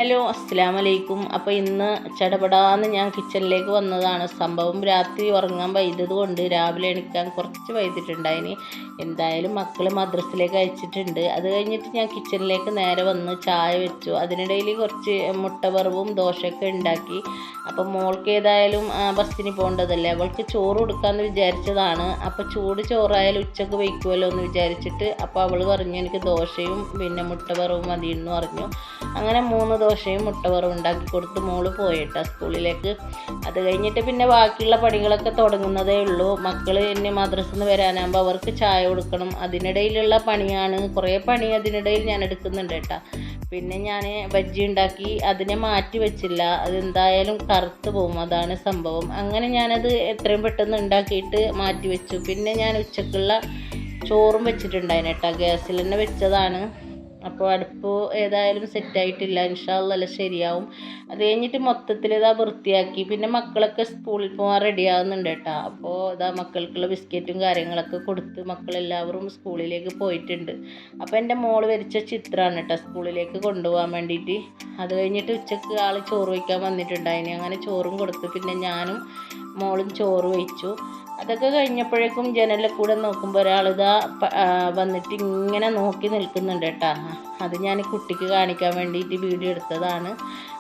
Hello അസ്സലാമലൈക്കും. അപ്പോൾ ഇന്ന് ചടപടാന്ന് ഞാൻ കിച്ചണിലേക്ക് വന്നതാണ്. സംഭവം രാത്രി ഉറങ്ങാൻ വൈകിയത് കൊണ്ട് രാവിലെ എണീക്കാൻ കുറച്ച് വൈകിട്ടുണ്ടായിന്. എന്തായാലും മക്കൾ മദ്രസയിലേക്ക് അയച്ചിട്ടുണ്ട്. അത് കഴിഞ്ഞിട്ട് ഞാൻ കിച്ചണിലേക്ക് നേരെ വന്ന് ചായ വെച്ചു. അതിനിടയിൽ കുറച്ച് മുട്ട വറവും ദോശയൊക്കെ ഉണ്ടാക്കി. അപ്പം മോൾക്ക് ഏതായാലും ബസ്സിന് പോകേണ്ടതല്ലേ, അവൾക്ക് ചോറ് കൊടുക്കാമെന്ന് വിചാരിച്ചതാണ്. അപ്പോൾ ചൂട് ചോറായാലും ഉച്ചക്ക് വയ്ക്കുമല്ലോ എന്ന് വിചാരിച്ചിട്ട് അപ്പോൾ അവൾ പറഞ്ഞു എനിക്ക് ദോശയും പിന്നെ മുട്ട വറവും മതിയെന്ന് പറഞ്ഞു. അങ്ങനെ 3 ദോശയും മുട്ട വറവും ഉണ്ടാക്കി കൊടുത്ത് മോള് പോയിട്ടാ സ്കൂളിലേക്ക്. അത് കഴിഞ്ഞിട്ട് പിന്നെ ബാക്കിയുള്ള പണികളൊക്കെ തുടങ്ങുന്നതേ ഉള്ളൂ. മക്കൾ എന്നെ മദ്രസയിൽ നിന്ന് വരാനാകുമ്പോൾ അവർക്ക് ചായ കൊടുക്കണം. അതിനിടയിലുള്ള പണിയാണ്, കുറേ പണി അതിനിടയിൽ ഞാൻ എടുക്കുന്നുണ്ട് കേട്ടോ. പിന്നെ ഞാൻ ബജ്ജി ഉണ്ടാക്കി, അതിനെ മാറ്റി വെച്ചില്ല, അതെന്തായാലും കറുത്ത് പോകും, അതാണ് സംഭവം. അങ്ങനെ ഞാനത് എത്രയും പെട്ടെന്ന് ഉണ്ടാക്കിയിട്ട് മാറ്റി വെച്ചു. പിന്നെ ഞാൻ ഉച്ചക്കുള്ള ചോറും വെച്ചിട്ടുണ്ടായിന് കേട്ടോ, ഗ്യാസിൽ തന്നെ വെച്ചതാണ്. അപ്പോൾ അടുപ്പ് ഏതായാലും സെറ്റായിട്ടില്ല, ഇൻഷാ അല്ലാഹ് എല്ലാം ശരിയാവും. അത് കഴിഞ്ഞിട്ട് മൊത്തത്തിൽ ഇതാ വൃത്തിയാക്കി. പിന്നെ മക്കളൊക്കെ സ്കൂളിൽ പോകാൻ റെഡി ആകുന്നുണ്ട് കേട്ടോ. അപ്പോൾ ഇതാ മക്കൾക്കുള്ള ബിസ്ക്കറ്റും കാര്യങ്ങളൊക്കെ കൊടുത്ത് മക്കളെല്ലാവരും സ്കൂളിലേക്ക് പോയിട്ടുണ്ട്. അപ്പോൾ എൻ്റെ മോള് വരച്ച ചിത്രമാണ് കേട്ടോ സ്കൂളിലേക്ക് കൊണ്ടുപോകാൻ വേണ്ടിയിട്ട്. അത് കഴിഞ്ഞിട്ട് ഉച്ചക്ക് ആൾ ചോറ് വയ്ക്കാൻ വന്നിട്ടുണ്ടായിന്. അങ്ങനെ ചോറും കൊടുത്തു. പിന്നെ ഞാനും മോളും ചോറ് വയ്ച്ചു. അതൊക്കെ കഴിഞ്ഞപ്പോഴേക്കും ജനലിൽ കൂടെ നോക്കുമ്പോൾ ഒരാളിതാ വന്നിട്ട് ഇങ്ങനെ നോക്കി നിൽക്കുന്നുണ്ട് കേട്ടോ. അത് ഞാൻ കുട്ടിക്ക് കാണിക്കാൻ വേണ്ടിയിട്ട് വീഡിയോ എടുത്തതാണ്.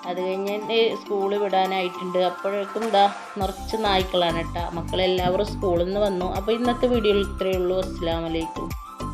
അത് കഴിഞ്ഞിട്ട് സ്കൂളിൽ വിടാനായിട്ടുണ്ട്. അപ്പോഴേക്കും ഇതാ നിറച്ച് നായ്ക്കളാണ് കേട്ടോ. മക്കളെല്ലാവരും സ്കൂളിൽ നിന്ന് വന്നു. അപ്പോൾ ഇന്നത്തെ വീഡിയോയിൽ ഇത്രയേ ഉള്ളൂ. അസ്സലാമു അലൈക്കും.